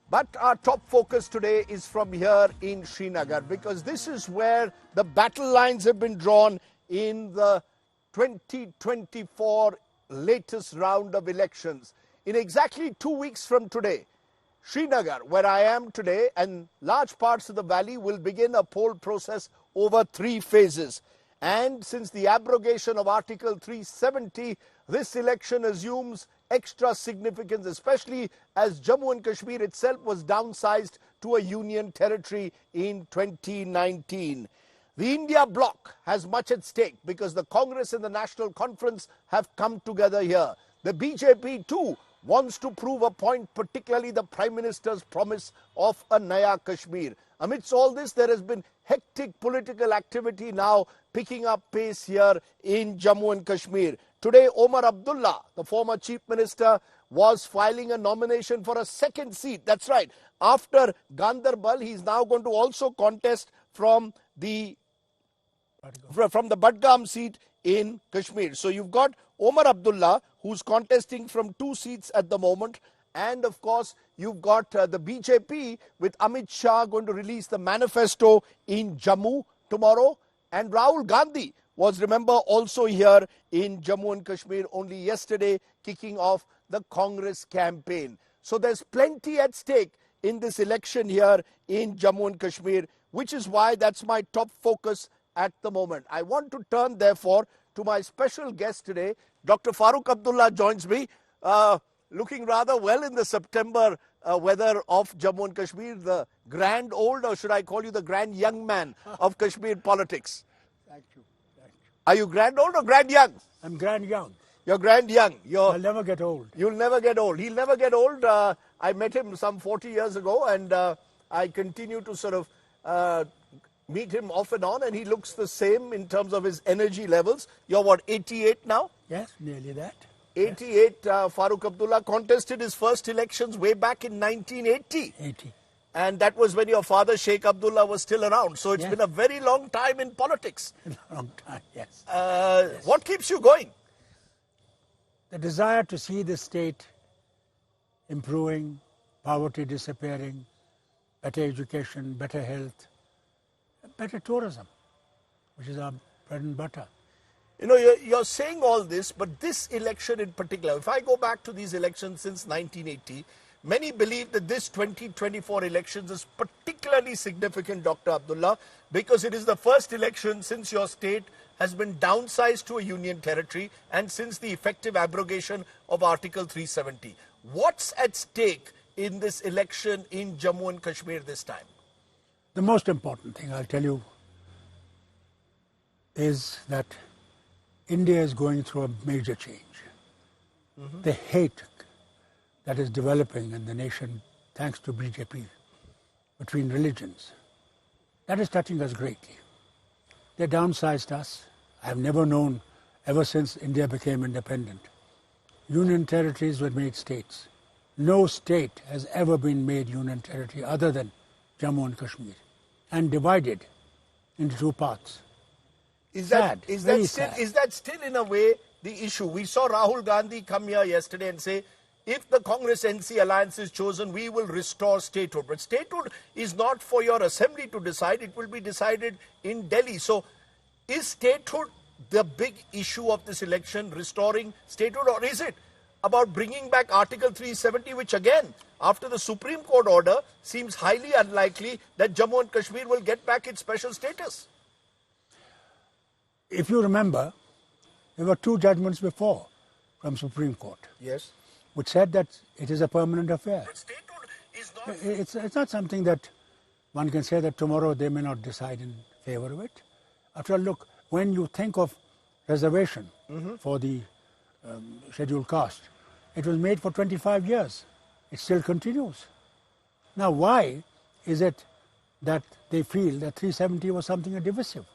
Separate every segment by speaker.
Speaker 1: But our top focus today is from here in Srinagar, because this is where the battle lines have been drawn in the 2024 latest round of elections. In exactly 2 weeks from today, Srinagar, where I am today, and large parts of the valley will begin a poll process over 3 phases. And since the abrogation of Article 370, this election assumes extra significance, especially as Jammu and Kashmir itself was downsized to a union territory in 2019. The India bloc has much at stake because the Congress and the National Conference have come together here. The BJP too wants to prove a point, particularly the Prime Minister's promise of a Naya Kashmir. Amidst all this, there has been hectic political activity now picking up pace here in Jammu and Kashmir. Today, Omar Abdullah, the former Chief Minister, was filing a nomination for a second seat. That's right. After Gandarbal, he's now going to also contest from the Budgam seat in Kashmir. So you've got Omar Abdullah, who's contesting from 2 seats at the moment. And of course, you've got the BJP with Amit Shah going to release the manifesto in Jammu tomorrow. And Rahul Gandhi was, remember, also here in Jammu and Kashmir only yesterday, kicking off the Congress campaign. So there's plenty at stake in this election here in Jammu and Kashmir, which is why that's my top focus at the moment. I want to turn, therefore, to my special guest today. Dr. Farooq Abdullah joins me, looking rather well in the September weather of Jammu and Kashmir, the grand old, or should I call you the grand young man of Kashmir politics?
Speaker 2: Thank you. Thank you.
Speaker 1: Are you grand old or grand young?
Speaker 2: I'm grand young.
Speaker 1: You're grand young.
Speaker 2: I'll never get old.
Speaker 1: You'll never get old. He'll never get old. I met him some 40 years ago, and I continue to sort of meet him off and on, and he looks the same in terms of his energy levels. You're what, 88 now?
Speaker 2: Yes, nearly that.
Speaker 1: 88, Farooq Abdullah contested his first elections way back in 1980.
Speaker 2: 80.
Speaker 1: And that was when your father, Sheikh Abdullah, was still around. So it's been a very long time in politics.
Speaker 2: A long time, yes.
Speaker 1: Yes. What keeps you going?
Speaker 2: The desire to see the state improving, poverty disappearing, better education, better health, better tourism, which is our bread and butter.
Speaker 1: You know, you're saying all this, but this election in particular, if I go back to these elections since 1980, many believe that this 2024 elections is particularly significant, Dr. Abdullah, because it is the first election since your state has been downsized to a union territory and since the effective abrogation of Article 370. What's at stake in this election in Jammu and Kashmir this time?
Speaker 2: The most important thing, I'll tell you, is that India is going through a major change. The hate that is developing in the nation, thanks to BJP, between religions, that is touching us greatly. They downsized us. I have never known, ever since India became independent, union territories were made states. No state has ever been made union territory other than Jammu and Kashmir, and divided into 2 parts.
Speaker 1: Is that still in a way the issue? We saw Rahul Gandhi come here yesterday and say, if the Congress-NC alliance is chosen, we will restore statehood. But statehood is not for your assembly to decide. It will be decided in Delhi. So is statehood the big issue of this election, restoring statehood, or is it about bringing back Article 370, which again, after the Supreme Court order, seems highly unlikely that Jammu and Kashmir will get back its special status?
Speaker 2: If you remember, there were 2 judgments before from Supreme Court.
Speaker 1: Yes.
Speaker 2: Which said that it is a permanent affair.
Speaker 1: But statehood is not...
Speaker 2: It's not something that one can say that tomorrow they may not decide in favor of it. After all, look, when you think of reservation for the scheduled caste, it was made for 25 years. It still continues. Now, why is it that they feel that 370 was something divisive?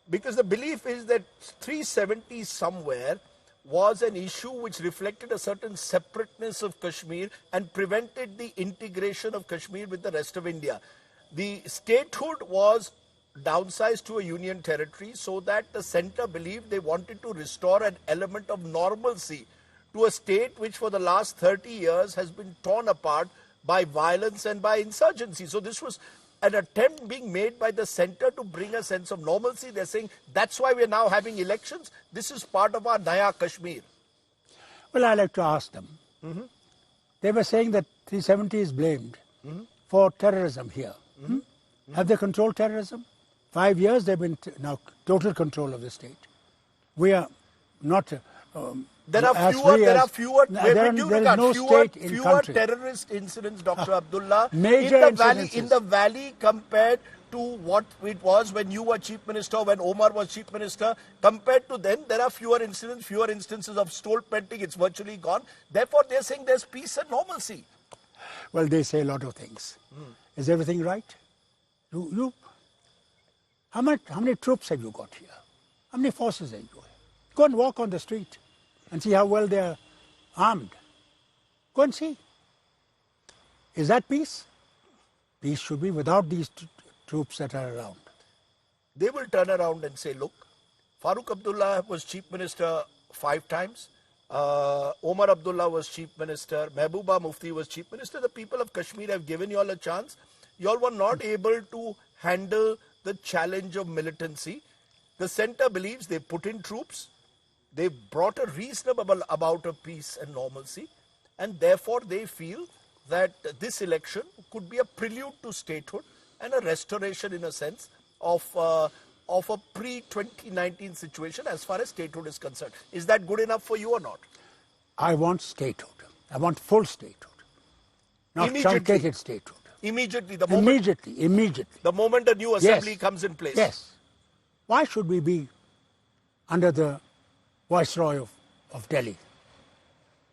Speaker 1: Because the belief is that 370 somewhere was an issue which reflected a certain separateness of Kashmir and prevented the integration of Kashmir with the rest of India. The statehood was downsized to a union territory so that the centre believed they wanted to restore an element of normalcy to a state which for the last 30 years has been torn apart by violence and by insurgency. So this was an attempt being made by the center to bring a sense of normalcy. They're saying that's why we're now having elections. This is part of our Naya Kashmir.
Speaker 2: Well, I like to ask them. They were saying that 370 is blamed for terrorism here. Have they controlled terrorism? 5 years they've been now total control of the state. We are not.
Speaker 1: There are fewer terrorist incidents, Dr. Abdullah, in the valley compared to what it was when you were chief minister, when Omar was chief minister. Compared to then, there are fewer instances of stole petting. It's virtually gone. Therefore, they're saying there's peace and normalcy.
Speaker 2: Well, they say a lot of things. Is everything right? How many troops have you got here? How many forces have you got? Go and walk on the street and see how well they are armed. Go and see. Is that peace? Peace should be without these troops that are around.
Speaker 1: They will turn around and say, look, Farooq Abdullah was chief minister 5 times. Omar Abdullah was chief minister. Mehbooba Mufti was chief minister. The people of Kashmir have given you all a chance. You all were not able to handle the challenge of militancy. The center believes they put in troops. They brought a reasonable amount of peace and normalcy. And therefore they feel that this election could be a prelude to statehood and a restoration, in a sense, of a pre-2019 situation as far as statehood is concerned. Is that good enough for you or not?
Speaker 2: I want statehood. I want full statehood. Not truncated statehood.
Speaker 1: Immediately.
Speaker 2: Immediately.
Speaker 1: The moment a new assembly comes in place.
Speaker 2: Yes. Why should we be under the Viceroy of Delhi?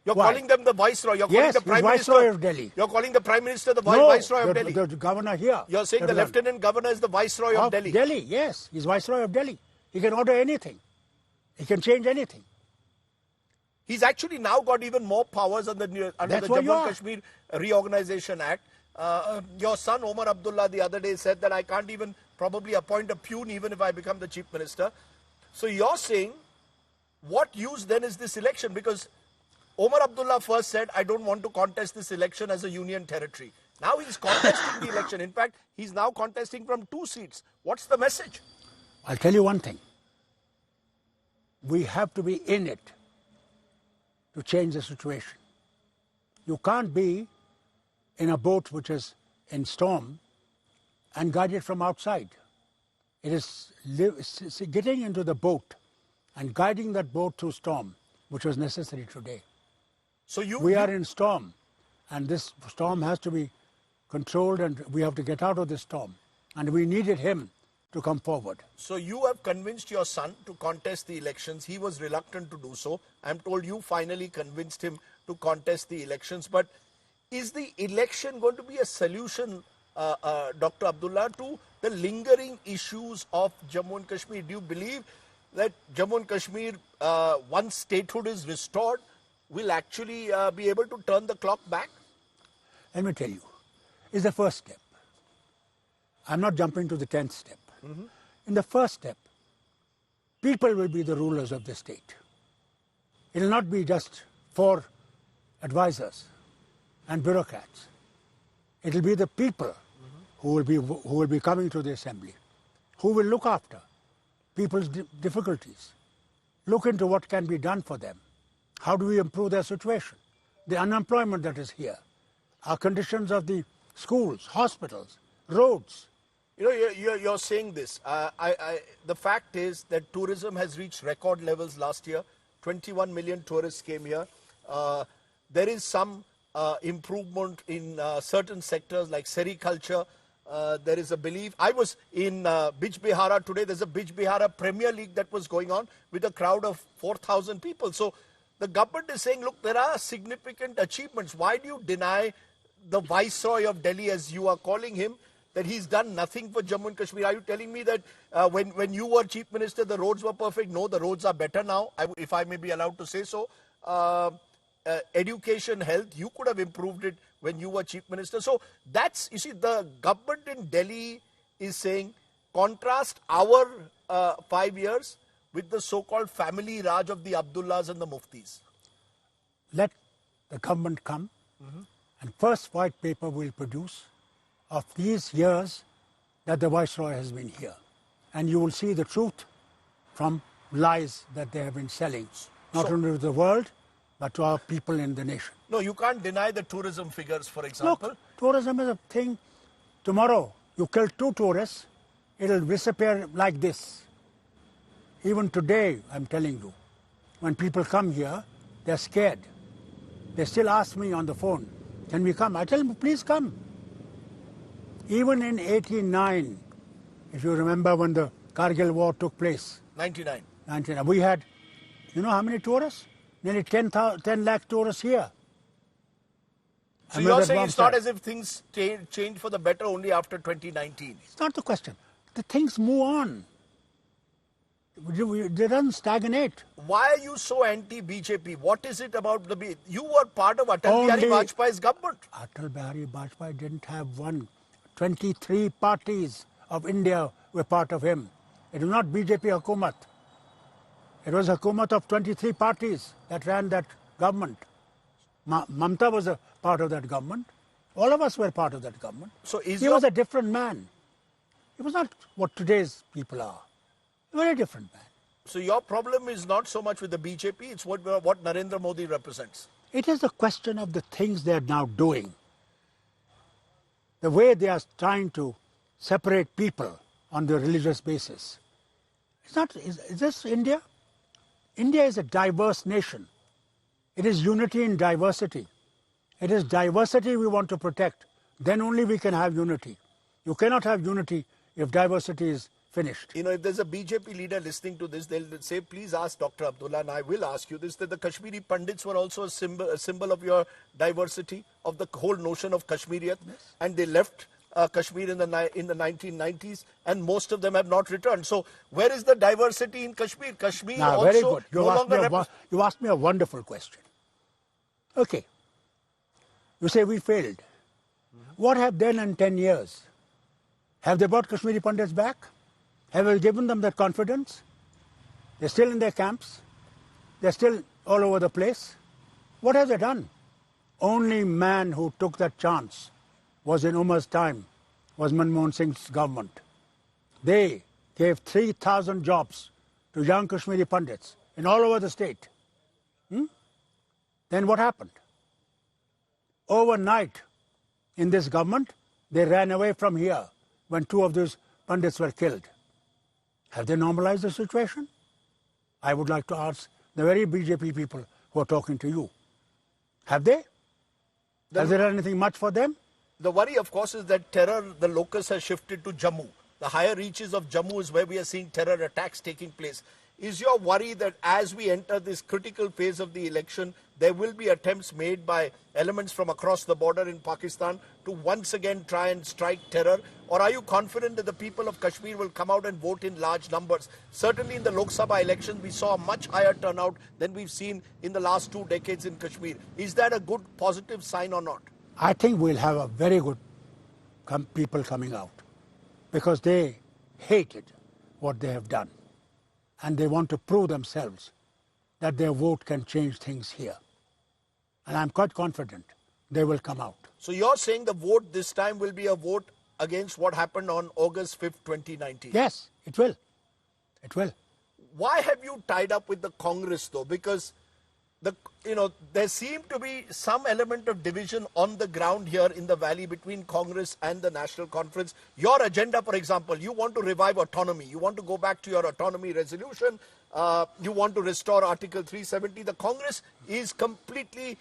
Speaker 1: You're calling them the Viceroy. You're calling the Prime
Speaker 2: Viceroy
Speaker 1: Minister
Speaker 2: of Delhi.
Speaker 1: You're calling the Prime Minister the Viceroy of Delhi.
Speaker 2: The governor here.
Speaker 1: You're saying the Lieutenant Governor is the Viceroy of Delhi.
Speaker 2: Delhi, yes. He's Viceroy of Delhi. He can order anything. He can change anything.
Speaker 1: He's actually now got even more powers under the Jammu and Kashmir Reorganization Act. Your son Omar Abdullah the other day said that I can't even probably appoint a peon even if I become the chief minister. So you're saying, what use then is this election? Because Omar Abdullah first said, I don't want to contest this election as a union territory. Now he's contesting the election. In fact, he's now contesting from 2 seats. What's the message?
Speaker 2: I'll tell you one thing. We have to be in it to change the situation. You can't be in a boat which is in storm and guide it from outside. It is getting into the boat and guiding that boat through storm, which was necessary today.
Speaker 1: So
Speaker 2: we are in storm, and this storm has to be controlled, and we have to get out of this storm. And we needed him to come forward.
Speaker 1: So you have convinced your son to contest the elections. He was reluctant to do so. I'm told you finally convinced him to contest the elections. But is the election going to be a solution, Dr. Abdullah, to the lingering issues of Jammu and Kashmir? Do you believe that Jammu and Kashmir, once statehood is restored, will actually be able to turn the clock back?
Speaker 2: Let me tell you, it's the first step. I'm not jumping to the 10th step. In the first step, people will be the rulers of the state. It will not be just 4 advisors and bureaucrats. It will be the people who will be coming to the assembly, who will look after people's difficulties, look into what can be done for them. How do we improve their situation? The unemployment that is here, our conditions of the schools, hospitals, roads.
Speaker 1: You know, you're saying this. The fact is that tourism has reached record levels last year. 21 million tourists came here. There is some improvement in certain sectors like sericulture. There is a belief. I was in Bij Bihara today. There's a Bij Bihara Premier League that was going on with a crowd of 4,000 people. So the government is saying, look, there are significant achievements. Why do you deny the Viceroy of Delhi, as you are calling him, that he's done nothing for Jammu and Kashmir? Are you telling me that when you were chief minister, the roads were perfect? No, the roads are better now, if I may be allowed to say so. Education, health, you could have improved it when you were chief minister. So that's, you see, the government in Delhi is saying, contrast our 5 years with the so-called family Raj of the Abdullahs and the Muftis.
Speaker 2: Let the government come And first white paper we'll produce of these years that the Viceroy has been here. And you will see the truth from lies that they have been selling, not only to the world, but to our people in the nation.
Speaker 1: No, you can't deny the tourism figures, for example.
Speaker 2: Look, tourism is a thing. Tomorrow, you kill 2 tourists, it'll disappear like this. Even today, I'm telling you, when people come here, they're scared. They still ask me on the phone, can we come? I tell them, please come. Even in 89, if you remember when the Kargil war took place.
Speaker 1: 99.
Speaker 2: We had, you know how many tourists? Nearly 10 lakh tourists here.
Speaker 1: So you're saying it's not as if things changed for the better only after 2019?
Speaker 2: It's not the question. The things move on. They don't stagnate.
Speaker 1: Why are you so anti-BJP? What is it about the... You were part of Atal Bihari Vajpayee's government.
Speaker 2: Atal Bihari Vajpayee didn't have one. 23 parties of India were part of him. It was not BJP Hukumat. It was Hukumat of 23 parties that ran that government. Mamta was a part of that government. All of us were part of that government.
Speaker 1: So
Speaker 2: he was a different man. He was not what today's people are. A very different man.
Speaker 1: So your problem is not so much with the BJP, it's what Narendra Modi represents.
Speaker 2: It is a question of the things they are now doing. The way they are trying to separate people on the religious basis. It's not, is this India? India is a diverse nation. It is unity in diversity. It is diversity we want to protect. Then only we can have unity. You cannot have unity if diversity is finished.
Speaker 1: You know, if there's a BJP leader listening to this, they'll say, please ask Dr. Abdullah, and I will ask you this, that the Kashmiri Pandits were also a symbol of your diversity, of the whole notion of Kashmiriyat, yes. And they left Kashmir in the 1990s, and most of them have not returned. So where is the diversity in Kashmir? Kashmir
Speaker 2: now,
Speaker 1: also
Speaker 2: very good. You
Speaker 1: no
Speaker 2: asked me a wonderful question. Okay. You say we failed. What have they done in 10 years? Have they brought Kashmiri Pandits back? Have we given them that confidence? They're still in their camps. They're still all over the place. What have they done? Only man who took that chance was in Umar's time, was Manmohan Singh's government. They gave 3,000 jobs to young Kashmiri Pandits in all over the state. Then what happened? Overnight, in this government, they ran away from here when 2 of those Pandits were killed. Have they normalized the situation? I would like to ask the very BJP people who are talking to you. Have they? Has there done anything much for them?
Speaker 1: The worry, of course, is that terror, the locus has shifted to Jammu. The higher reaches of Jammu is where we are seeing terror attacks taking place. Is your worry that as we enter this critical phase of the election, there will be attempts made by elements from across the border in Pakistan to once again try and strike terror? Or are you confident that the people of Kashmir will come out and vote in large numbers? Certainly in the Lok Sabha elections, we saw a much higher turnout than we've seen in the last 2 decades in Kashmir. Is that a good positive sign or not?
Speaker 2: I think we'll have a very good people coming out because they hated what they have done. And they want to prove themselves that their vote can change things here. And I'm quite confident they will come out.
Speaker 1: So you're saying the vote this time will be a vote against what happened on August 5th, 2019?
Speaker 2: Yes, it will. It will.
Speaker 1: Why have you tied up with the Congress though? Because there seemed to be some element of division on the ground here in the valley between Congress and the National Conference. Your agenda, for example, you want to revive autonomy. You want to go back to your autonomy resolution. You want to restore Article 370. The Congress is completely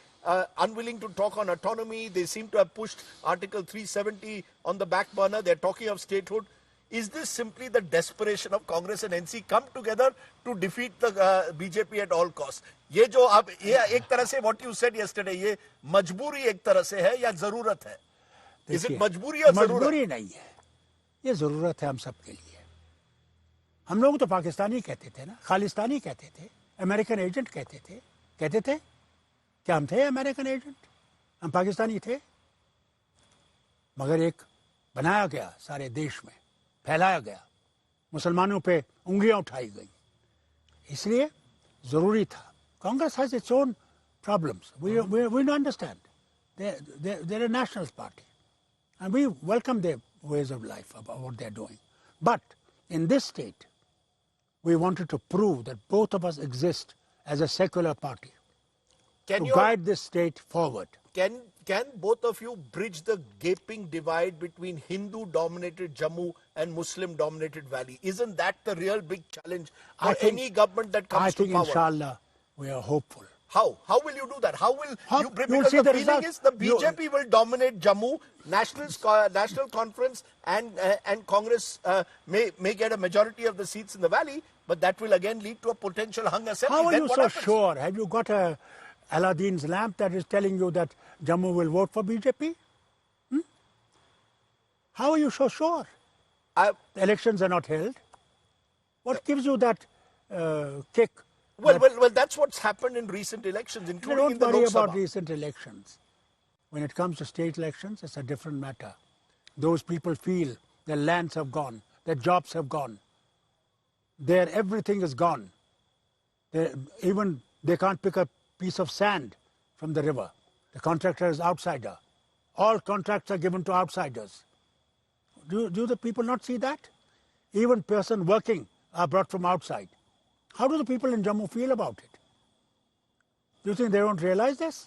Speaker 1: unwilling to talk on autonomy. They seem to have pushed Article 370 on the back burner. They're talking of statehood. Is this simply the desperation of Congress and NC come together to defeat the BJP at all costs? ये जो अब ये एक तरह से what you said yesterday, ये मजबूरी एक तरह से है या जरूरत है? Is it मजबूरी या जरूरत?
Speaker 2: मजबूरी नहीं है, ये जरूरत है हम सब के लिए. हम लोग तो पाकिस्तानी कहते थे ना, खालिस्तानी कहते थे, अमेरिकन एजेंट कहते थे, क्या हम थे अमेरिकन एजेंट? हम पाकिस्तानी थे. मगर एक बनाया गया सारे देश में, फैलाया गया, मुसलमानों पे उंगलियां उठाई गई. इसलिए जरूरी था. Congress has its own problems. We don't understand. They're a nationalist party. And we welcome their ways of life, about what they're doing. But in this state, we wanted to prove that both of us exist as a secular party to guide this state forward.
Speaker 1: Can both of you bridge the gaping divide between Hindu-dominated Jammu and Muslim-dominated Valley? Isn't that the real big challenge for any government that comes to power?
Speaker 2: I think, inshallah, we are hopeful.
Speaker 1: How? How will you do that? How will you? Because
Speaker 2: see
Speaker 1: the
Speaker 2: the
Speaker 1: feeling
Speaker 2: result.
Speaker 1: is the BJP will dominate Jammu. National Conference and Congress may get a majority of the seats in the valley, but that will again lead to a potential hung assembly.
Speaker 2: How are
Speaker 1: Then
Speaker 2: you
Speaker 1: what
Speaker 2: so
Speaker 1: happens?
Speaker 2: sure? Have you got a Aladdin's lamp that is telling you that Jammu will vote for BJP? How are you so sure? The elections are not held. What gives you that kick?
Speaker 1: Well, that's what's happened in recent elections, including in the Lok
Speaker 2: Don't worry
Speaker 1: Sabha.
Speaker 2: about recent elections. When it comes to state elections, it's a different matter. Those people feel their lands have gone, their jobs have gone, their everything is gone. Even they can't pick a piece of sand from the river. The contractor is outsider. All contracts are given to outsiders. Do the people not see that? Even person working are brought from outside. How do the people in Jammu feel about it? Do you think they don't realize this?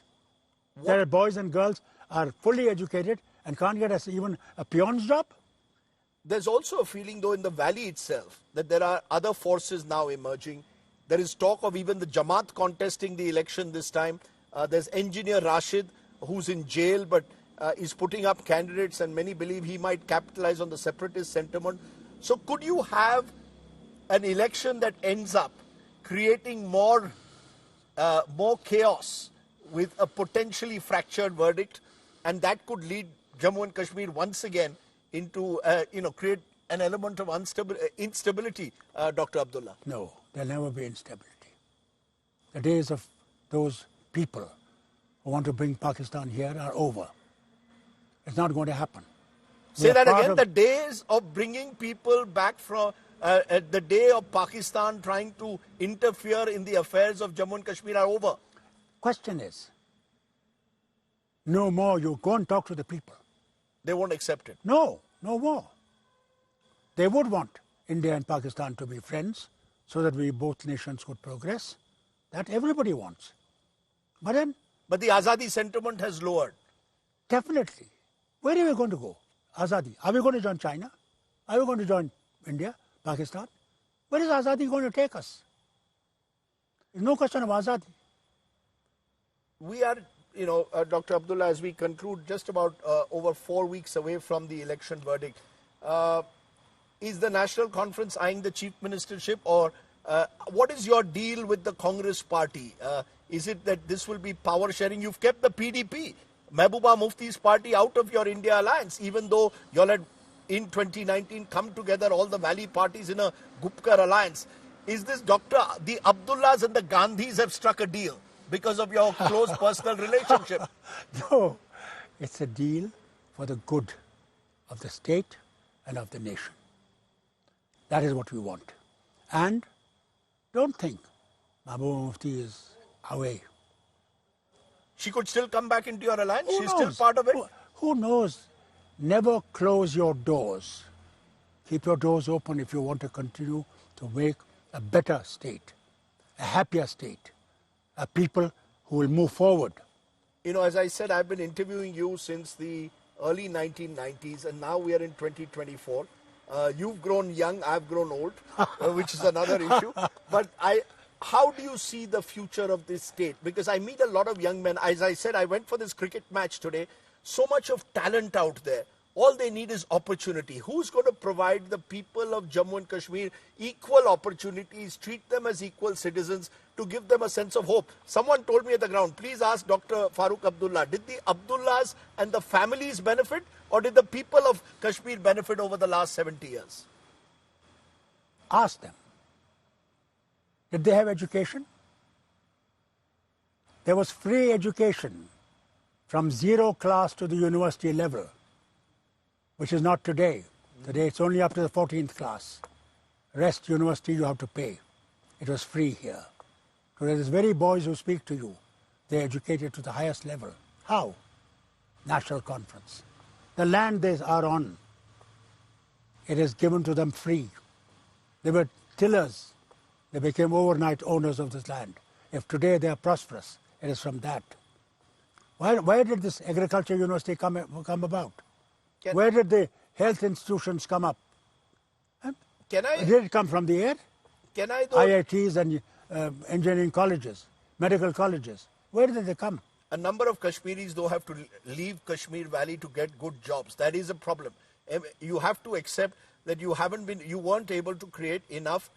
Speaker 2: That boys and girls are fully educated and can't get even a peon's job?
Speaker 1: There's also a feeling, though, in the valley itself, that there are other forces now emerging. There is talk of even the Jamaat contesting the election this time. There's engineer Rashid, who's in jail, but is putting up candidates, and many believe he might capitalize on the separatist sentiment. So could you have an election that ends up creating more chaos with a potentially fractured verdict, and that could lead Jammu and Kashmir once again into, create an element of instability, Dr. Abdullah?
Speaker 2: No, there'll never be instability. The days of those people who want to bring Pakistan here are over. It's not going to happen.
Speaker 1: Say that again, the days of bringing people back from, the day of Pakistan trying to interfere in the affairs of Jammu and Kashmir are over.
Speaker 2: Question is, no more. You go and talk to the people.
Speaker 1: They won't accept it.
Speaker 2: No more. They would want India and Pakistan to be friends so that both nations could progress. That everybody wants. But
Speaker 1: the Azadi sentiment has lowered.
Speaker 2: Definitely. Where are we going to go? Azadi. Are we going to join China? Are we going to join India, Pakistan? Where is Azadi going to take us? There's no question of Azadi.
Speaker 1: We are, Dr. Abdullah, as we conclude, just about over 4 weeks away from the election verdict. Is the National Conference eyeing the chief ministership, or what is your deal with the Congress party? Is it that this will be power sharing? You've kept the PDP, Mehbooba Mufti's party, out of your India alliance, even though you all had in 2019 come together, all the Valley parties in a Gupkar alliance. Is this the Abdullahs and the Gandhis have struck a deal because of your close personal relationship?
Speaker 2: No, it's a deal for the good of the state and of the nation. That is what we want. And don't think Mehbooba Mufti is away.
Speaker 1: She could still come back into your alliance? She's still part of it?
Speaker 2: Who knows? Never close your doors. Keep your doors open if you want to continue to make a better state, a happier state, a people who will move forward.
Speaker 1: As I said, I've been interviewing you since the early 1990s, and now we are in 2024. You've grown young, I've grown old, which is another issue. But how do you see the future of this state? Because I meet a lot of young men. As I said, I went for this cricket match today. So much of talent out there. All they need is opportunity. Who's going to provide the people of Jammu and Kashmir equal opportunities, treat them as equal citizens, to give them a sense of hope? Someone told me at the ground, please ask Dr. Farooq Abdullah, did the Abdullahs and the families benefit, or did the people of Kashmir benefit over the last 70 years?
Speaker 2: Ask them. Did they have education? There was free education from 0 class to the university level, which is not today. Today it's only up to the 14th class. Rest university you have to pay. It was free here. Today these very boys who speak to you, they're educated to the highest level. How? national conference. The land they are on, it is given to them free. They were tillers. They became overnight owners of this land. If today they are prosperous, it is from that. Why did this agriculture university come about? Where did the health institutions come up?
Speaker 1: Can I?
Speaker 2: Did it come from the air?
Speaker 1: Can I?
Speaker 2: IITs and engineering colleges, medical colleges. Where did they come?
Speaker 1: A number of Kashmiris, though, have to leave Kashmir Valley to get good jobs. That is a problem. You have to accept that you weren't able to create enough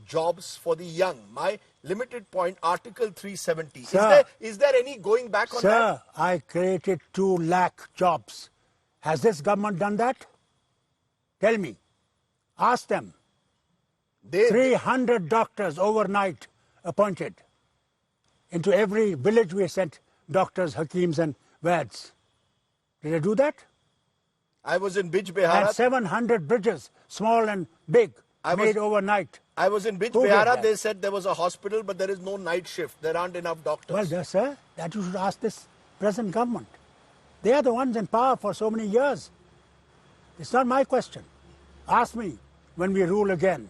Speaker 1: jobs for the young. My limited point, Article 370.
Speaker 2: Sir,
Speaker 1: is there any going back on that?
Speaker 2: Sir, I created 2 lakh jobs. Has this government done that? Tell me. Ask them. 300 doctors overnight appointed. Into every village we sent doctors, hakims and wads. Did I do that?
Speaker 1: I was in Bij Bihara.
Speaker 2: And 700 bridges, small and big, made overnight.
Speaker 1: I was in Bij Bihara. They said there was a hospital, but there is no night shift. There aren't enough doctors.
Speaker 2: Well, sir, that you should ask this present government. They are the ones in power for so many years. It's not my question. Ask me when we rule again,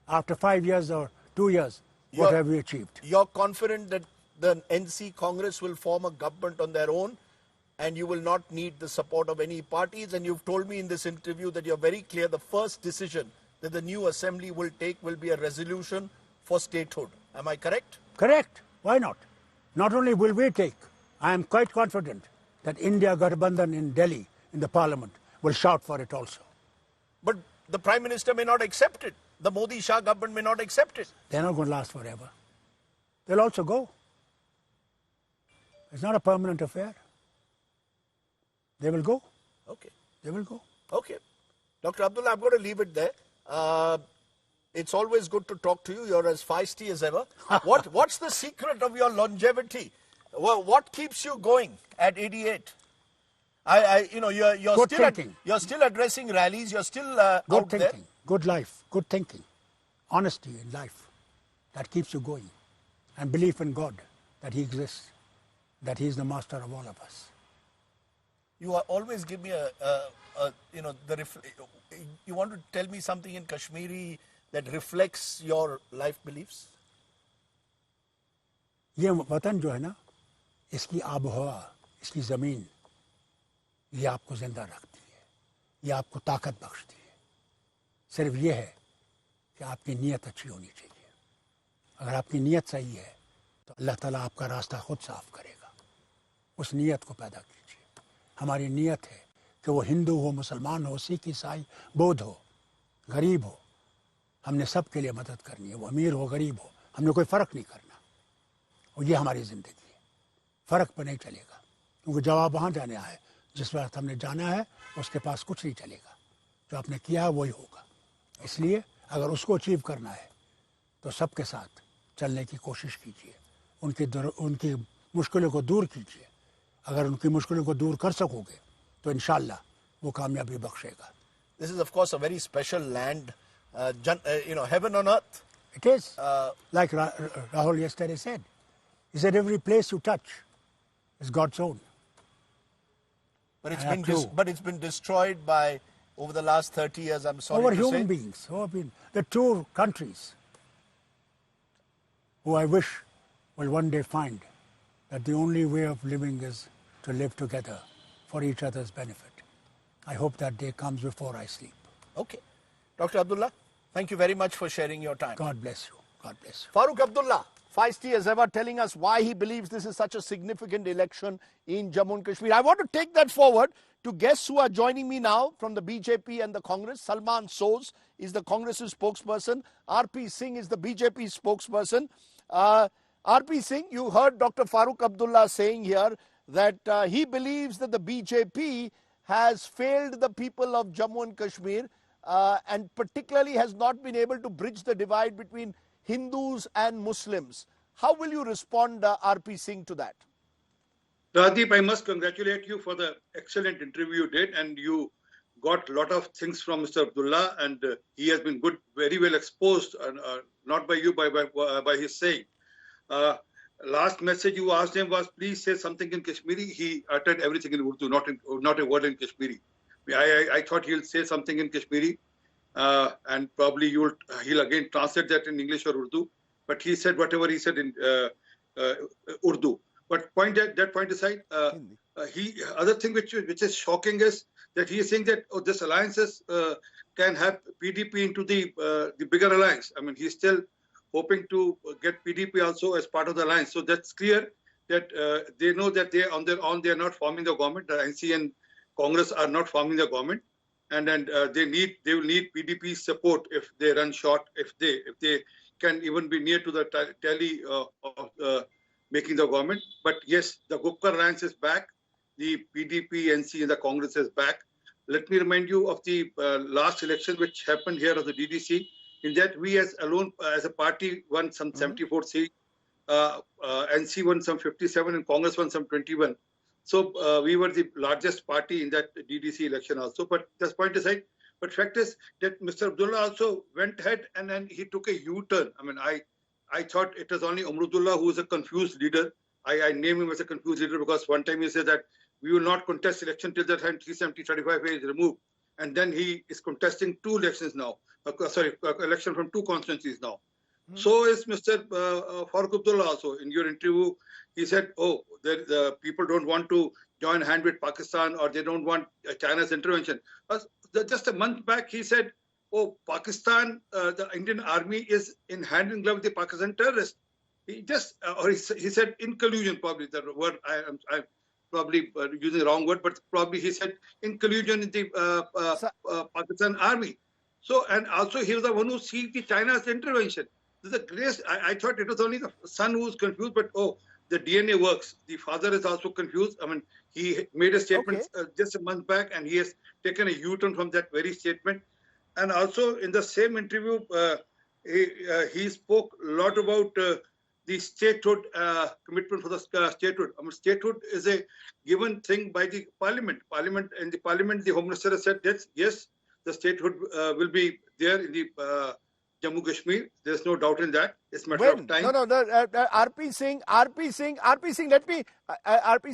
Speaker 2: after 5 years or 2 years, what have we achieved?
Speaker 1: You're confident that the NC Congress will form a government on their own and you will not need the support of any parties, and you've told me in this interview that you're very clear the first decision that the new assembly will take will be a resolution for statehood. Am I correct?
Speaker 2: Correct. Why not? Not only will we take, I am quite confident that India Gathbandhan in Delhi, in the parliament, will shout for it also.
Speaker 1: But the Prime Minister may not accept it. The Modi-Shah government may not accept it.
Speaker 2: They're not going to last forever. They'll also go. It's not a permanent affair. They will go.
Speaker 1: Okay.
Speaker 2: They will go.
Speaker 1: Okay. Dr. Abdullah, I'm going to leave it there. It's always good to talk to you. You're as feisty as ever. What's the secret of your longevity? What keeps you going at 88? You're still addressing rallies. You're still
Speaker 2: good
Speaker 1: out
Speaker 2: thinking,
Speaker 1: there.
Speaker 2: good life, good thinking, honesty in life. That keeps you going, and belief in God that He exists, that He is the master of all of us.
Speaker 1: You always give me you want to tell me something in Kashmiri that reflects your life beliefs?
Speaker 2: ये वतन जो है ना, इसकी आबहवा, इसकी ज़मीन, ये आपको ज़िंदा रखती है, ये आपको ताकत बख्शती है। सिर्फ ये है कि आपकी नीयत अच्छी होनी चाहिए। अगर आपकी नीयत सही है तो अल्लाह ताला आपका रास्ता खुद साफ करेगा। उस नीयत को पैदा कीजिए। हमारी नीयत है कि वो हिंदू हो, मुसलमान हो, सिख, ईसाई, बौद्ध हो, गरीब हो, हमने सब के लिए मदद करनी है। वो अमीर हो, गरीब हो, हमने कोई फ़र्क नहीं करना। और ये हमारी ज़िंदगी है। फ़र्क पर नहीं चलेगा, क्योंकि जवाब वहाँ जाने है जिस वक्त हमने जाना है, उसके पास कुछ नहीं चलेगा। जो आपने किया है वही होगा। इसलिए अगर उसको अचीव करना है तो सबके साथ चलने की कोशिश कीजिए, उनकी मुश्किलों को दूर कीजिए। अगर उनकी मुश्किलों को दूर कर सकोगे तो इंशाअल्लाह वो कामयाबी बख्शेगा।
Speaker 1: This is of course a very special land, heaven on earth.
Speaker 2: It is, like Rahul yesterday said. He said every place you touch is God's own.
Speaker 1: But it's been destroyed by, over the last 30 years, I'm sorry
Speaker 2: over
Speaker 1: to say.
Speaker 2: Human beings. The 2 countries who I wish will one day find that the only way of living is to live together for each other's benefit. I hope that day comes before I sleep.
Speaker 1: Okay. Dr. Abdullah, thank you very much for sharing your time.
Speaker 2: God bless you. God bless you.
Speaker 1: Farooq Abdullah, feisty as ever, telling us why he believes this is such a significant election in Jammu and Kashmir. I want to take that forward to guests who are joining me now from the BJP and the Congress. Salman Soz is the Congress's spokesperson. RP Singh is the BJP spokesperson. RP Singh, you heard Dr. Farooq Abdullah saying here that he believes that the BJP has failed the people of Jammu and Kashmir and particularly has not been able to bridge the divide between Hindus and Muslims. How will you respond, RP Singh, to that?
Speaker 3: Radeep, I must congratulate you for the excellent interview you did, and you got a lot of things from Mr. Abdullah, and he has been very well exposed, not by you, by his saying. last message you asked him was, please say something in Kashmiri. He uttered everything in Urdu, not a word in Kashmiri. I thought he'll say something in Kashmiri, and probably he'll again translate that in English or Urdu. But he said whatever he said in Urdu. But that point aside, other thing which is shocking is that he is saying that this alliances can have PDP into the bigger alliance. I mean, he's still hoping to get PDP also as part of the alliance. So that's clear that they know that they on their own they are not forming the government. The NC and Congress are not forming the government, and then they will need PDP's support if they run short, if they can even be near to the tally of making the government. But yes, the Gupkar alliance is back. The PDP, NC, and the Congress is back. Let me remind you of the last election which happened here of the DDC. In that, we as a party won some 74 seats, NC won some 57, and Congress won some 21. So we were the largest party in that DDC election also. But that's point aside. But fact is that Mr. Abdullah also went ahead and then he took a U-turn. I mean, I thought it was only Umrudullah who was a confused leader. I name him as a confused leader because one time he said that we will not contest election till the time 370-35A is removed. And then he is contesting two elections now. Election from two constituencies now. So is Mr. Farooq Abdullah also. In your interview, he said, the people don't want to join hand with Pakistan or they don't want China's intervention. Just a month back, he said, Pakistan, the Indian army is in hand in glove with the Pakistan terrorists. He said in collusion, probably the word I'm probably using the wrong word, but probably he said in collusion with the Pakistan army. So, and also he was the one who seized the China's intervention. This is a grace. I thought it was only the son who was confused, but the DNA works. The father is also confused. I mean, he made a statement just a month back, and he has taken a U-turn from that very statement. And also in the same interview, he spoke a lot about the statehood commitment for the statehood. I mean, statehood is a given thing by the parliament. In the parliament, the Home Minister has said that yes, the statehood will be there in the Jammu Kashmir. There's no doubt in that. It's a matter of time.
Speaker 1: RP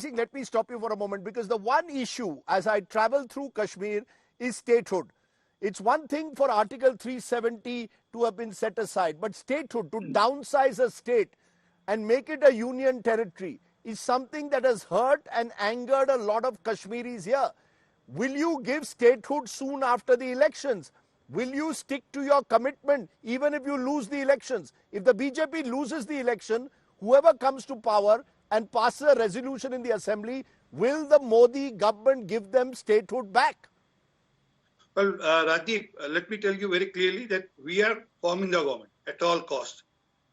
Speaker 1: Singh, let me stop you for a moment, because the one issue as I travel through Kashmir is statehood. It's one thing for Article 370 to have been set aside, but statehood, to downsize a state and make it a union territory, is something that has hurt and angered a lot of Kashmiris here. Will you give statehood soon after the elections? Will you stick to your commitment even if you lose the elections? If the BJP loses the election, whoever comes to power and passes a resolution in the assembly, will the Modi government give them statehood back?
Speaker 3: Well, Rajdeep, let me tell you very clearly that we are forming the government at all costs.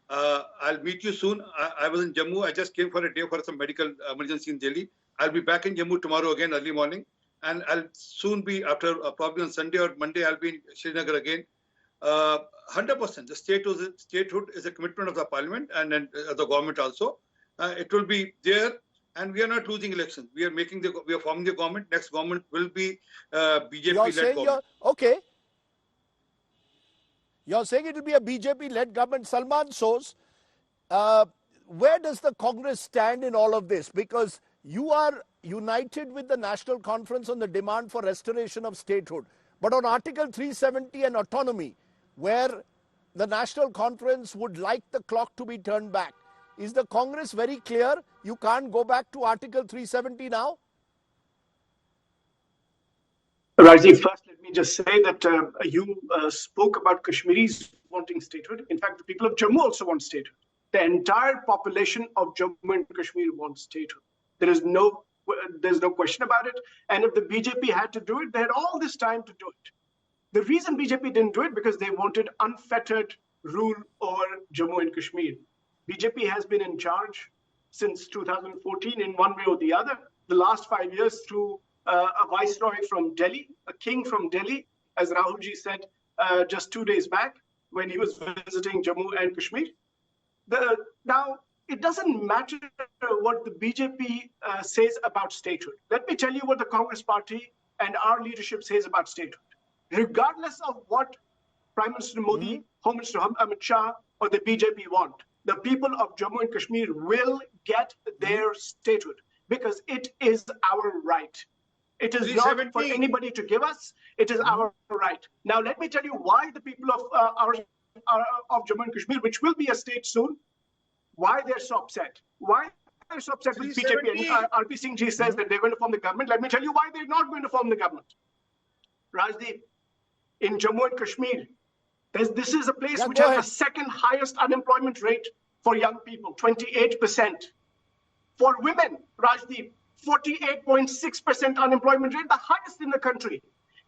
Speaker 3: I'll meet you soon. I was in Jammu. I just came for a day for some medical emergency in Delhi. I'll be back in Jammu tomorrow again, early morning. And I'll soon be, after probably on Sunday or Monday, I'll be in Srinagar again. 100%, the statehood is a commitment of the parliament and the government also. It will be there. And we are not losing elections. We are forming the government. Next government will be BJP-led government.
Speaker 1: Okay. You're saying it will be a BJP-led government. Salman Soz, where does the Congress stand in all of this? Because you are united with the National Conference on the demand for restoration of statehood. But on Article 370 and autonomy, where the National Conference would like the clock to be turned back, is the Congress very clear? You can't go back to Article 370 now?
Speaker 4: Rajiv, first let me just say that you spoke about Kashmiris wanting statehood. In fact, the people of Jammu also want statehood. The entire population of Jammu and Kashmir wants statehood. There's no question about it. And if the BJP had to do it, they had all this time to do it. The reason BJP didn't do it because they wanted unfettered rule over Jammu and Kashmir. BJP has been in charge since 2014 in one way or the other. The last 5 years through a viceroy from Delhi, a king from Delhi, as Rahulji said just 2 days back when he was visiting Jammu and Kashmir. Now, it doesn't matter what the BJP says about statehood. Let me tell you what the Congress party and our leadership says about statehood. Regardless of what Prime Minister Modi, Home Minister Amit Shah, or the BJP want, the people of Jammu and Kashmir will get their statehood because it is our right. It is not for anybody to give us. It is our right. Now, let me tell you why the people of Jammu and Kashmir, which will be a state soon, why they're so upset. Why they're so upset with BJP. And RP Singh Ji says that they're going to form the government. Let me tell you why they're not going to form the government. Rajdeep, in Jammu and Kashmir, this is a place which has the second highest unemployment rate for young people, 28%. For women, Rajdeep, 48.6% unemployment rate, the highest in the country.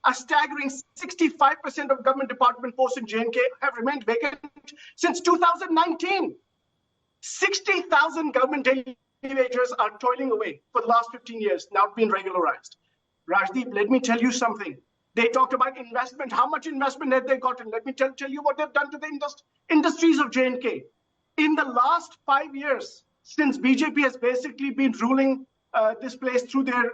Speaker 4: A staggering 65% of government department posts in J&K have remained vacant since 2019. 60,000 government daily wages are toiling away for the last 15 years, now being regularized. Rajdeep, let me tell you something. They talked about investment. How much investment have they gotten? Let me tell you what they've done to the industries of J&K. In the last 5 years, since BJP has basically been ruling this place through their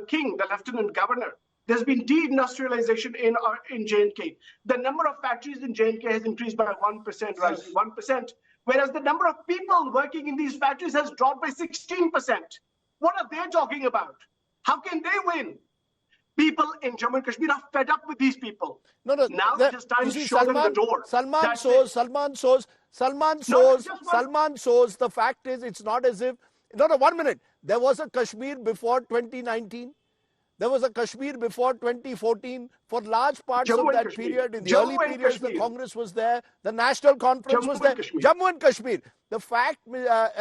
Speaker 4: king, the lieutenant governor, there's been deindustrialization in J&K. The number of factories in J&K has increased by 1%, right? 1%. Whereas the number of people working in these factories has dropped by 16%. What are they talking about? How can they win? People in Jammu and Kashmir are fed up with these people.
Speaker 1: No.
Speaker 4: Now it is time to show them the door.
Speaker 1: Salman Soz, the fact is, it's not as if... No, 1 minute. There was a Kashmir before 2019. There was a Kashmir before 2014. For large parts of that period, in the early periods, the Congress was there. The National Conference was there. Jammu and Kashmir. The fact,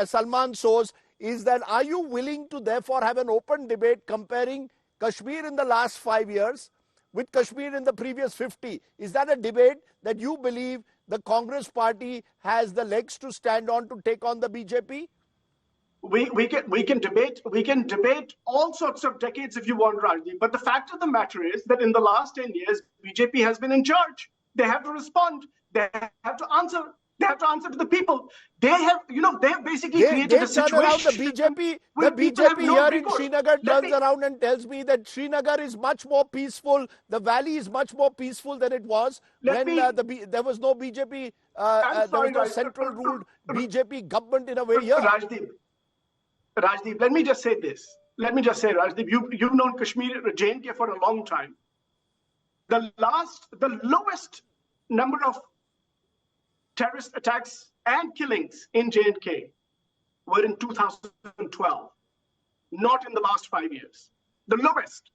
Speaker 1: Salman Soz, is that are you willing to therefore have an open debate comparing Kashmir in the last 5 years with Kashmir in the previous 50? Is that a debate that you believe the Congress party has the legs to stand on to take on the BJP?
Speaker 4: We can debate all sorts of decades if you want, Rajdeep. But the fact of the matter is that in the last 10 years, BJP has been in charge. They have to respond. They have to answer. They have to answer to the people. They have, they have basically created a situation.
Speaker 1: The BJP here in Srinagar turns around and tells me that Srinagar is much more peaceful. The valley is much more peaceful than it was when there was no BJP. There was no central ruled BJP government in a way here.
Speaker 4: Rajdeep, let me just say this. Rajdeep, you've known Kashmir, J&K for a long time. The lowest number of terrorist attacks and killings in J&K were in 2012, not in the last 5 years. The lowest.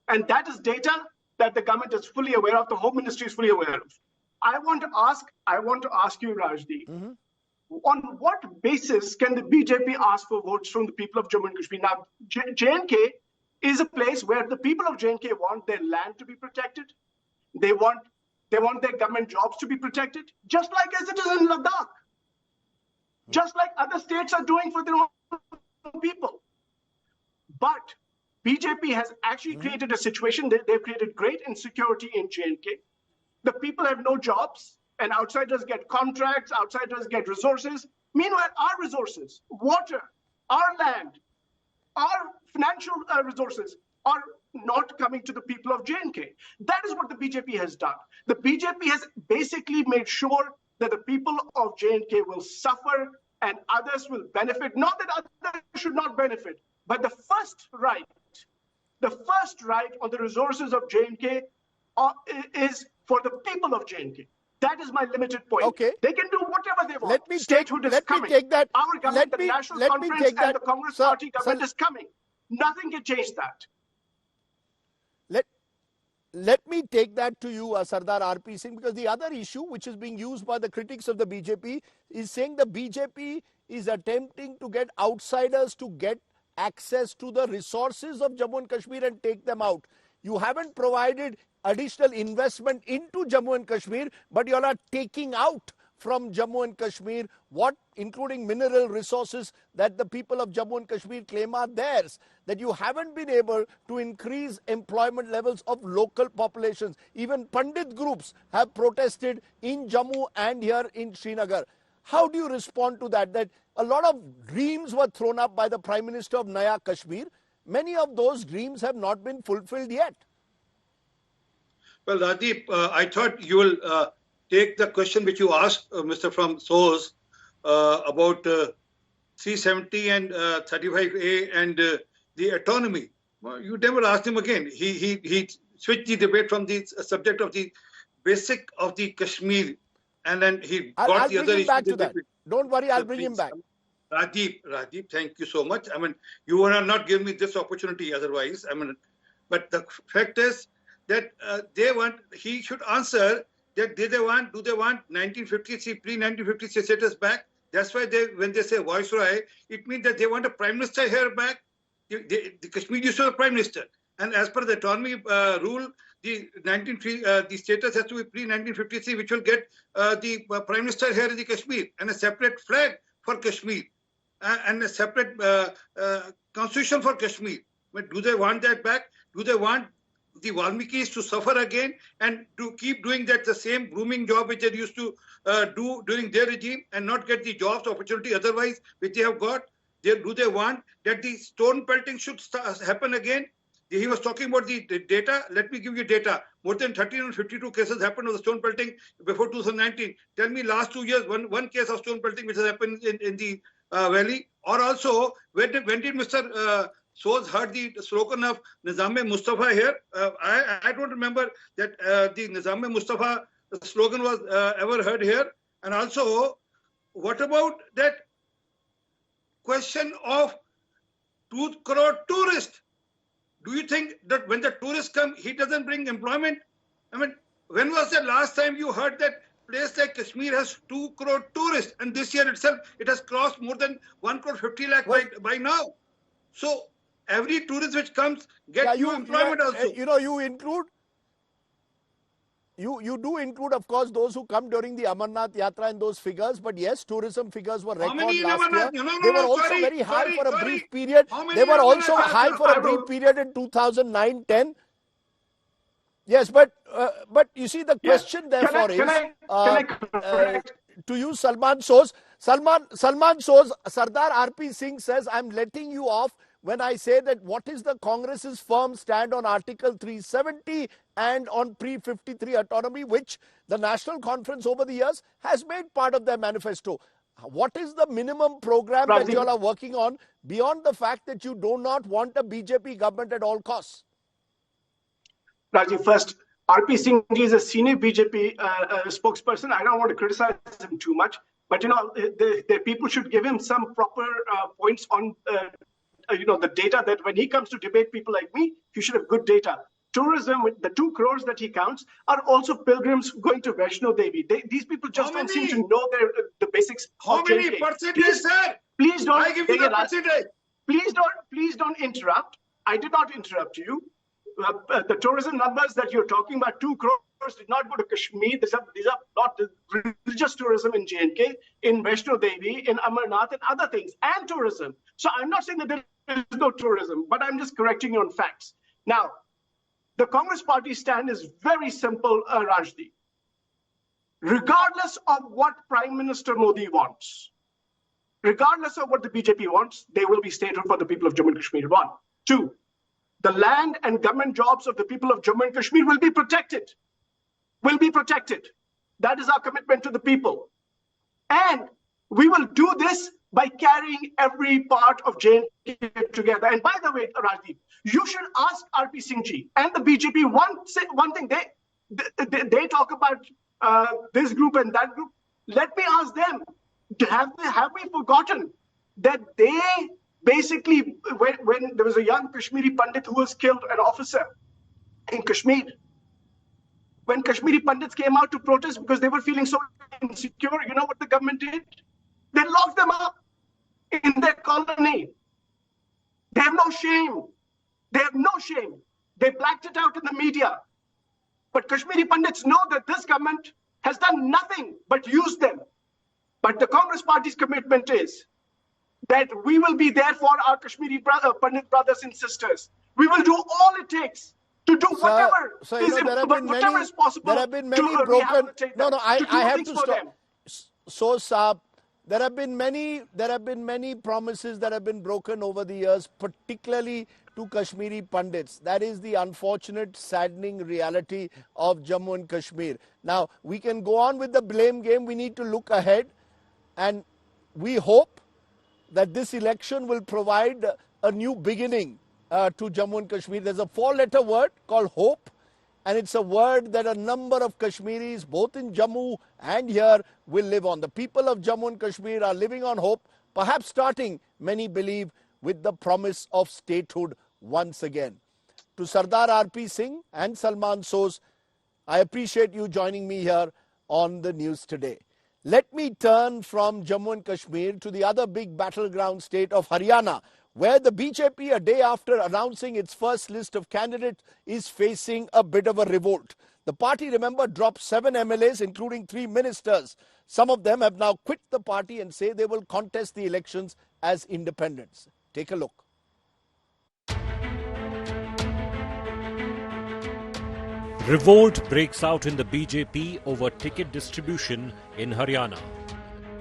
Speaker 4: And that is data that the government is fully aware of, the Home Ministry is fully aware of. I want to ask you, Rajdeep, on what basis can the BJP ask for votes from the people of Jammu and Kashmir? Now, J&K is a place where the people of J&K want their land to be protected. They want their government jobs to be protected, just like as it is in Ladakh. Just like other states are doing for their own people. But BJP has actually created a situation that they've created great insecurity in J&K. The people have no jobs. And outsiders get contracts, outsiders get resources. Meanwhile, our resources, water, our land, our financial resources are not coming to the people of J&K. That is what the BJP has done. The BJP has basically made sure that the people of J&K will suffer and others will benefit. Not that others should not benefit, but the first right on the resources of J&K is for the people of J&K. That is my limited point.
Speaker 1: Okay.
Speaker 4: They can do whatever they want.
Speaker 1: Let me take that.
Speaker 4: Our government, the National Conference and the Congress Party government is coming. Nothing can change that.
Speaker 1: Let me take that to you, Sardar RP Singh, because the other issue which is being used by the critics of the BJP is saying the BJP is attempting to get outsiders to get access to the resources of Jammu and Kashmir and take them out. You haven't provided additional investment into Jammu and Kashmir, but you are taking out from Jammu and Kashmir what, including mineral resources that the people of Jammu and Kashmir claim are theirs, that you haven't been able to increase employment levels of local populations. Even Pandit groups have protested in Jammu and here in Srinagar. How do you respond to that? That a lot of dreams were thrown up by the Prime Minister of Naya Kashmir. Many of those dreams have not been fulfilled yet.
Speaker 3: Well, Rajdeep, I thought you will take the question which you asked, Mr. from Soz, about 370 and 35A and the autonomy. Well, you never asked him again. He switched the debate from the subject of the basic of the Kashmir, and then he got
Speaker 1: I'll
Speaker 3: the
Speaker 1: bring
Speaker 3: other
Speaker 1: him
Speaker 3: issue.
Speaker 1: back to that. Don't worry, I'll bring him back.
Speaker 3: Rajiv, thank you so much. I mean, you would have not given me this opportunity otherwise. I mean, but the fact is that he should answer that do they want 1953, pre-1953 status back? That's why when they say viceroy, it means that they want a prime minister here back. The Kashmir used to have a prime minister. And as per the autonomy rule, the status has to be pre-1953, which will get the prime minister here in the Kashmir and a separate flag for Kashmir and a separate constitution for Kashmir. But do they want that back? Do they want the Valmikis to suffer again and to keep doing the same grooming job which they used to do during their regime and not get the jobs opportunity otherwise which they have got? Do they want that the stone pelting should happen again? He was talking about the data. Let me give you data. More than 1,352 cases happened of the stone pelting before 2019. Tell me last 2 years, one case of stone pelting which has happened in the valley. Or also, when did Mr. Soz heard the slogan of Nizam-e-Mustafa here? I don't remember that the Nizam-e-Mustafa slogan was ever heard here. And also, what about that question of 2 crore tourists? Do you think that when the tourists come, he doesn't bring employment? I mean, when was the last time you heard that place like Kashmir has 2 crore tourists? And this year itself, it has crossed more than 1 crore 50 lakh by now. So every tourist which comes gets you employment also.
Speaker 1: You include. You do include, of course, those who come during the Amarnath Yatra in those figures. But yes, tourism figures were record last year. They were also very high for a brief period. They were also high for a brief period in 2009-10. Yes, but you see, the question therefore is to you, Salman Soz. Salman Soz, Sardar R.P. Singh says, I'm letting you off when I say that what is the Congress's firm stand on Article 370 and on pre-53 autonomy, which the National Conference over the years has made part of their manifesto. What is the minimum program that you all are working on beyond the fact that you do not want a BJP government at all costs?
Speaker 4: Rajiv, first, R.P. Singh is a senior BJP spokesperson. I don't want to criticize him too much, but the people should give him some proper points on the data, that when he comes to debate people like me, he should have good data. Tourism, the 2 crores that he counts, are also pilgrims going to Vaishno Devi. These people just don't seem to know the basics.
Speaker 3: How many percentage, sir?
Speaker 4: Please don't.
Speaker 3: I give you the percentage.
Speaker 4: Please don't interrupt. I did not interrupt you. The tourism numbers that you're talking about, 2 crores, did not go to Kashmir. These are not religious tourism in J&K, in Vaishno Devi, in Amarnath, and other things, and tourism. So I'm not saying that there is no tourism, but I'm just correcting you on facts. Now, the Congress party stand is very simple, Rajdeep. Regardless of what Prime Minister Modi wants, regardless of what the BJP wants, they will be statehood for the people of Jammu and Kashmir. 1. 2. The land and government jobs of the people of Jammu and Kashmir will be protected. Will be protected. That is our commitment to the people. And we will do this by carrying every part of J&K together. And by the way, Rajdeep, you should ask R.P. Singh ji and the BJP one thing. They talk about this group and that group. Let me ask them, have we forgotten that they basically, when there was a young Kashmiri Pandit who was killed, an officer in Kashmir, when Kashmiri Pandits came out to protest because they were feeling so insecure, you know what the government did? They locked them up in their colony. They have no shame. They have no shame. They blacked it out in the media. But Kashmiri Pandits know that this government has done nothing but use them. But the Congress party's commitment is that we will be there for our Kashmiri Pandit brothers and sisters. We will do all it takes to do whatever is possible.
Speaker 1: There have been many broken. I have to stop. So, Saab, there have been many promises that have been broken over the years, particularly to Kashmiri Pandits. That is the unfortunate, saddening reality of Jammu and Kashmir. Now, we can go on with the blame game. We need to look ahead. And we hope that this election will provide a new beginning to Jammu and Kashmir. There's a 4-letter word called hope, and it's a word that a number of Kashmiris, both in Jammu and here, will live on. The people of Jammu and Kashmir are living on hope, perhaps starting, many believe, with the promise of statehood once again. To Sardar R.P. Singh and Salman Soz, I appreciate you joining me here on the news today. Let me turn from Jammu and Kashmir to the other big battleground state of Haryana, where the BJP, a day after announcing its first list of candidates, is facing a bit of a revolt. The party, remember, dropped 7 MLAs, including 3 ministers. Some of them have now quit the party and say they will contest the elections as independents. Take a look.
Speaker 5: Revolt breaks out in the BJP over ticket distribution in Haryana.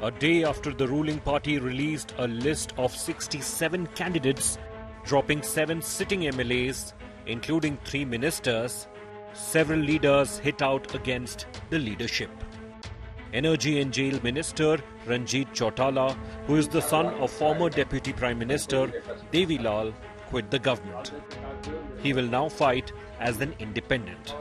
Speaker 5: A day after the ruling party released a list of 67 candidates, dropping 7 sitting MLAs, including 3 ministers, several leaders hit out against the leadership. Energy and Jail Minister Ranjit Chautala, who is the son of former Deputy Prime Minister Devi Lal, quit the government. He will now fight as an independent.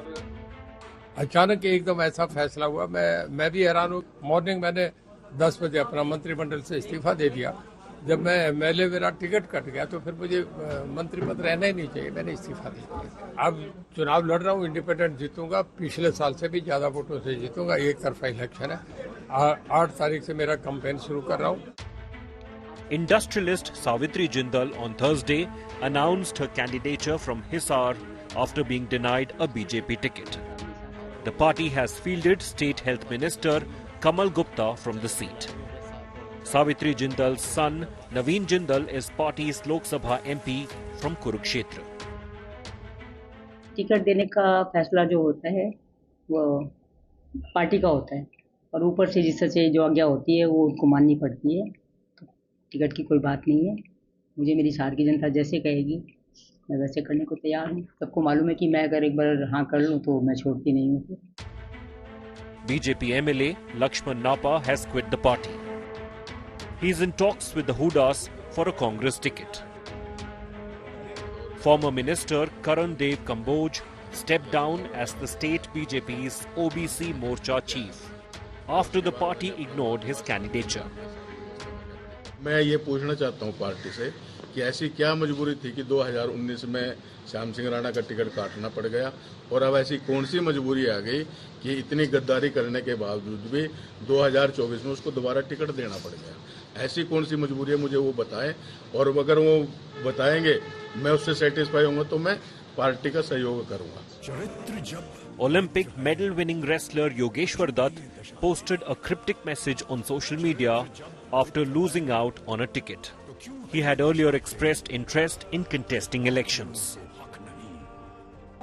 Speaker 6: अचानक एकदम ऐसा फैसला हुआ, मैं भी हैरान हूँ। Morning मैंने 10 बजे अपना मंत्रिमंडल से इस्तीफा दे दिया। जब मैं एमएलए मेरा टिकट कट गया तो फिर मुझे मंत्री पद रहना ही नहीं चाहिए, मैंने इस्तीफा दे दिया। अब चुनाव लड़ रहा हूँ, इंडिपेंडेंट जीतूंगा, पिछले साल से भी ज्यादा वोटों से जीतूंगा। एक तरफा इलेक्शन है। 8 तारीख से मेरा कैंपेन शुरू कर रहा हूँ।
Speaker 5: Industrialist Savitri Jindal on Thursday announced her candidature from Hisar after being denied a BJP ticket. The party has fielded State Health Minister Kamal Gupta from the seat. Savitri Jindal's son Naveen Jindal is party's Lok Sabha MP from Kurukshetra.
Speaker 7: Ticket देने का फैसला जो होता है वो party का होता है और ऊपर से जिससे जो आज्ञा होती है वो उनको माननी पड़ती है। तो टिकट की कोई बात नहीं है। मुझे मेरी हिसार की जनता जैसे कहेगी मैं वैसे करने को तैयार हूँ। सबको मालूम है कि मैं अगर एक बार हाँ कर लूँ तो मैं छोड़ती नहीं हूँ।
Speaker 5: BJP MLA Lakshman Napa has quit the party. He is in talks with the Hudas for a Congress ticket. Former Minister Karan Dev Kamboj stepped down as the state BJP's OBC Morcha chief after the party ignored his candidature.
Speaker 8: मैं ये पूछना चाहता हूँ party से कि ऐसी क्या मजबूरी थी कि 2019 में श्याम सिंह राणा का टिकट काटना पड़ गया और अब ऐसी कौन सी मजबूरी आ गई कि इतनी गद्दारी करने के बावजूद भी 2024 में उसको दोबारा टिकट देना पड़ गया। ऐसी कौन सी मजबूरी है, मुझे वो बताएं और अगर वो बताएंगे मैं उससे सेटिस्फाई होऊंगा तो मैं पार्टी का सहयोग करूंगा।
Speaker 5: Olympic medal winning wrestler Yogeshwar Dutt posted a cryptic message on social media after losing out on a ticket. He had earlier expressed interest in contesting elections.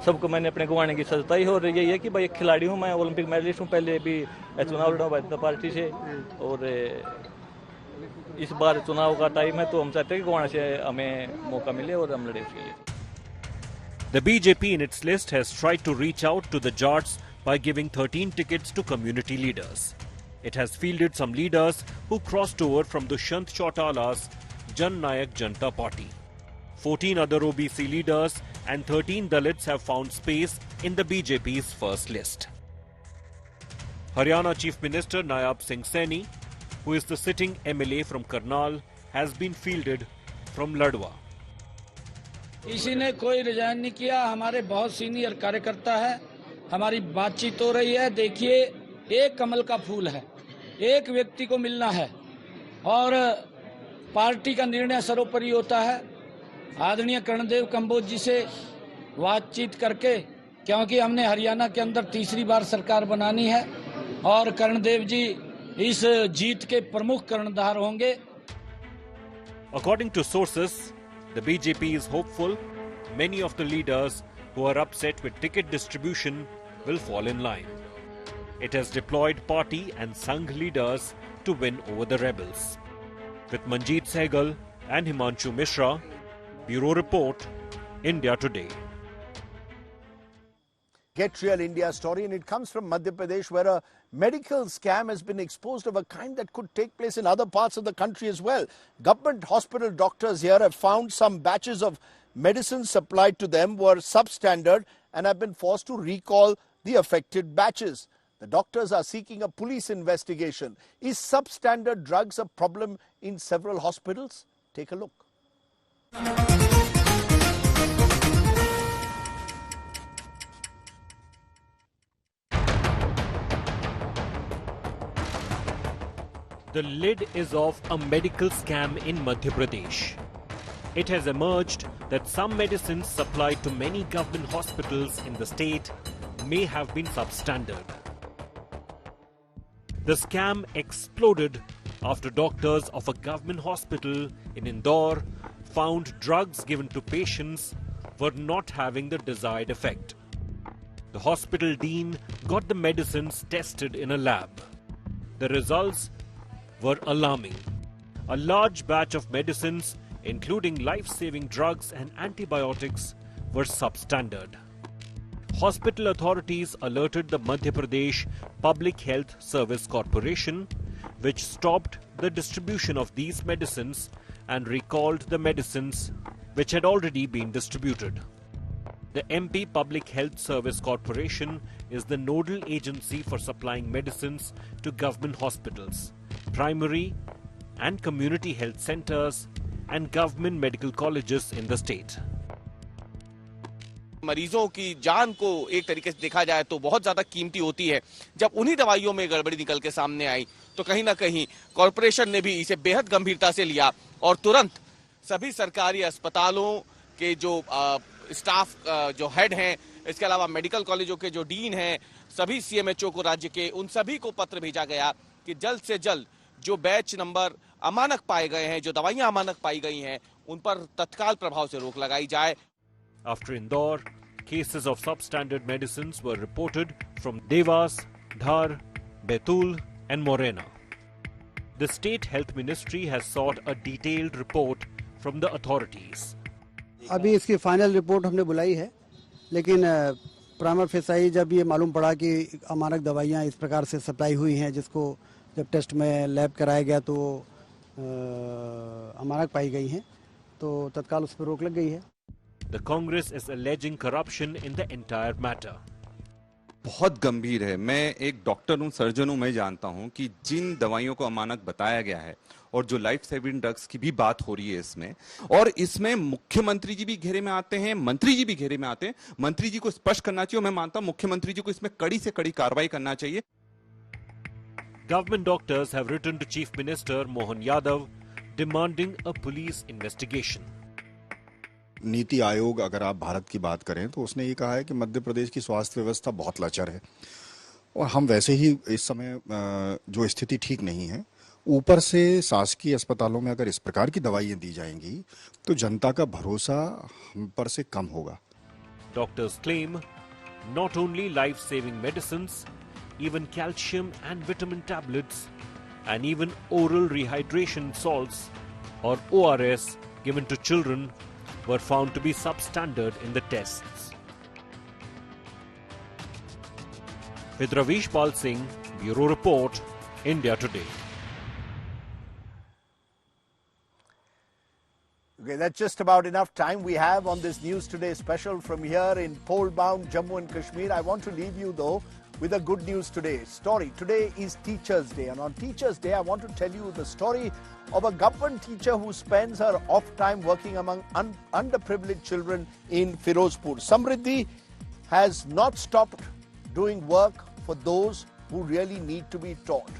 Speaker 9: सबको मैंने अपने गंवाने की सजता ही और यही है कि भाई एक खिलाड़ी हूँ, मैं ओलंपिक मेडलिस्ट हूँ, पहले भी चुनाव लड़ा भाजपा पार्टी से और इस बार चुनाव का टाइम है तो हम चाहते हैं कि गंवाने से हमें मौका मिले और हम लड़े उसके लिए।
Speaker 5: The BJP in its list has tried to reach out to the Jats by giving 13 tickets to community leaders. It has fielded some leaders who crossed over from Dushyant Chautala's Jan Nayak Janata Party. 14 other OBC leaders and 13 Dalits have found space in the BJP's first list. Haryana Chief Minister Nayab Singh Saini, who is the sitting MLA from Karnal, has been fielded from Ladwa.
Speaker 10: किसी ने कोई resign नहीं किया। हमारे बहुत senior कार्यकर्ता है, हमारी बातचीत हो रही है। देखिए, एक कमल का फूल है, एक व्यक्ति को मिलना है और पार्टी का निर्णय सर्वोपरि होता है। आदरणीय कर्णदेव कंबोज जी से बातचीत करके, क्योंकि हमने हरियाणा के अंदर तीसरी बार सरकार बनानी है और कर्णदेव जी इस जीत के प्रमुख कर्णधार होंगे।
Speaker 5: According to sources, the BJP is hopeful many of the leaders who are upset with ticket distribution will fall in line. It has deployed party and Sangh leaders to win over the rebels. With Manjeet Sehgal and Himanshu Mishra, Bureau Report, India Today.
Speaker 1: Get Real India story, and it comes from Madhya Pradesh, where a medical scam has been exposed of a kind that could take place in other parts of the country as well. Government hospital doctors here have found some batches of medicines supplied to them were substandard and have been forced to recall the affected batches. The doctors are seeking a police investigation. Is substandard drugs a problem in several hospitals? Take a look.
Speaker 5: The lid is off a medical scam in Madhya Pradesh. It has emerged that some medicines supplied to many government hospitals in the state may have been substandard. The scam exploded after doctors of a government hospital in Indore found drugs given to patients were not having the desired effect. The hospital dean got the medicines tested in a lab. The results were alarming. A large batch of medicines, including life-saving drugs and antibiotics, were substandard. Hospital authorities alerted the Madhya Pradesh Public Health Service Corporation, which stopped the distribution of these medicines and recalled the medicines which had already been distributed. The MP Public Health Service Corporation is the nodal agency for supplying medicines to government hospitals, primary and community health centers and government medical colleges in the state.
Speaker 11: मरीजों की जान को एक तरीके से देखा जाए तो बहुत ज्यादा कीमती होती है। जब उन्हीं दवाइयों में गड़बड़ी निकल के सामने आई तो कहीं ना कहीं कॉर्पोरेशन ने भी इसे बेहद गंभीरता से लिया और तुरंत सभी सरकारी अस्पतालों के जो स्टाफ जो हेड हैं, इसके अलावा मेडिकल कॉलेजों के जो डीन हैं, सभी सीएमएचओ को राज्य के उन सभी को पत्र भेजा गया कि जल्द से जल्द जो बैच नंबर अमानक पाए गए हैं, जो दवाइयां अमानक पाई गई हैं, उन पर तत्काल प्रभाव से रोक लगाई जाए।
Speaker 5: After Indore, cases of substandard medicines were reported from Devas, Dhar, Betul and Morena. The State Health Ministry has sought a detailed report from the authorities.
Speaker 12: अभी इसकी फाइनल रिपोर्ट हमने बुलाई है, लेकिन प्राइमर फेसाई जब ये मालूम पड़ा कि अमानक दवाइयाँ इस प्रकार से सप्लाई हुई हैं, जिसको जब टेस्ट में लैब कराया गया तो अमानक पाई गई हैं, तो तत्काल उस पर रोक लग गई है।
Speaker 5: The Congress is alleging corruption in the entire matter.
Speaker 13: बहुत गंभीर है। मैं एक डॉक्टर हूँ, सर्जन हूँ, मैं जानता हूँ कि जिन दवाइयों को अमानक बताया गया है और जो लाइफ सेविंग ड्रग्स की भी बात हो रही है इसमें, और इसमें मुख्यमंत्री जी भी घेरे में आते हैं, मंत्री जी भी घेरे में आते हैं। मंत्री जी को स्पष्ट करना चाहिए और मैं मानता हूँ मुख्यमंत्री जी को इसमें कड़ी से कड़ी कार्रवाई करना चाहिए।
Speaker 5: Government doctors have written to Chief Minister Mohan Yadav demanding a police investigation.
Speaker 14: NITI Aayog, अगर आप भारत की बात करें तो उसने ये कहा है कि मध्य प्रदेश की स्वास्थ्य व्यवस्था बहुत लाचार है और हम वैसे ही इस समय जो स्थिति ठीक नहीं है, ऊपर से शासकीय अस्पतालों में अगर इस प्रकार की दवाइयां दी जाएंगी तो जनता का भरोसा हम पर से कम होगा।
Speaker 5: Doctors claim not only life-saving medicines, even calcium and vitamin tablets and even oral rehydration salts or ORS given to children were found to be substandard in the tests. With Ravish Pal Singh, Bureau Report, India Today.
Speaker 1: Okay, that's just about enough time we have on this News Today special from here in pole-bound Jammu and Kashmir. I want to leave you though with a good news today story. Today is Teachers' Day, and on Teachers' Day I want to tell you the story of a government teacher who spends her off time working among underprivileged children in Firozpur. Samriddhi has not stopped doing work for those who really need to be taught,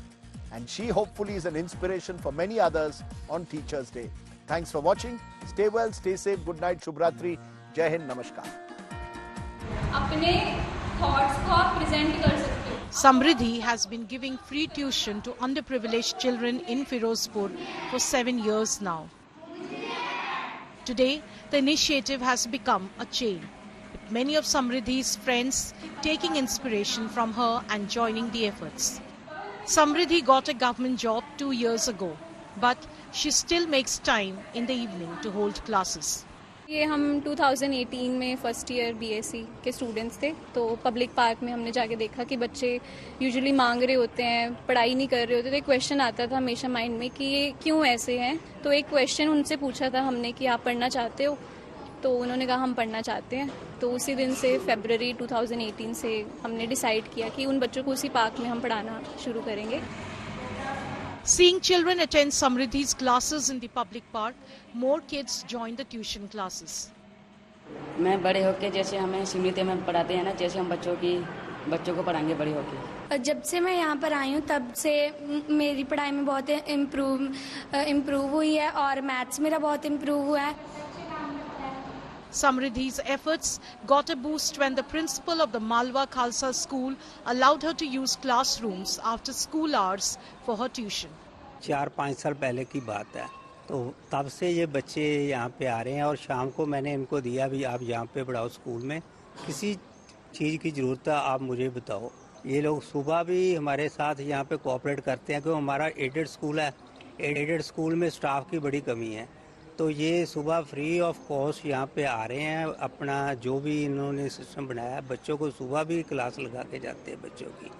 Speaker 1: and she hopefully is an inspiration for many others on Teachers' Day. Thanks for watching. Stay well, stay safe. Good night, Shubhratri. Jai Hind, Namaskar.
Speaker 15: अपने thoughts को आप present कर सकते हो।
Speaker 16: Samriddhi has been giving free tuition to underprivileged children in Firozpur for 7 years now. Today, the initiative has become a chain, with many of Samriddhi's friends taking inspiration from her and joining the efforts. Samriddhi got a government job 2 years ago, but she still makes time in the evening to hold classes.
Speaker 15: ये हम 2018 में first year BSc के students थे, तो public park में हमने जाके देखा कि बच्चे यूजुअली मांग रहे होते हैं, पढ़ाई नहीं कर रहे होते, तो एक क्वेश्चन आता था हमेशा माइंड में कि ये क्यों ऐसे हैं। तो एक क्वेश्चन उनसे पूछा था हमने कि आप पढ़ना चाहते हो, तो उन्होंने कहा हम पढ़ना चाहते हैं। तो उसी दिन से फरवरी 2018 से हमने डिसाइड किया कि उन बच्चों को उसी पार्क में हम पढ़ाना शुरू करेंगे।
Speaker 16: Seeing children attend Samriddhi's classes in the public park, more kids join the tuition classes.
Speaker 17: मैं बड़े होके जैसे हमें स्मृति में पढ़ाते हैं ना, जैसे हम बच्चों को पढ़ाएंगे बड़े होके।
Speaker 18: जब से मैं यहाँ पर आई हूँ तब से मेरी पढ़ाई में बहुत इम्प्रूव हुई है और मैथ्स मेरा बहुत इम्प्रूव हुआ है।
Speaker 16: Samriddhi's efforts got a boost when the principal of the Malwa Khalsa school allowed her to use classrooms after school hours for her tuition.
Speaker 19: 4-5 साल पहले की बात है, तो तब से ये बच्चे यहाँ पे आ रहे हैं और शाम को मैंने इनको दिया भी आप यहाँ पे पढ़ाओ स्कूल में, किसी चीज़ की ज़रूरत है आप मुझे बताओ। ये लोग सुबह भी हमारे साथ यहाँ पे कोऑपरेट करते हैं क्योंकि हमारा एडेड स्कूल है, एडेड स्कूल में स्टाफ की बड़ी कमी है, तो ये सुबह फ्री ऑफ कॉस्ट यहाँ पे आ रहे हैं। अपना जो भी इन्होंने सिस्टम बनाया, बच्चों को सुबह भी क्लास लगा के जाते हैं बच्चों की।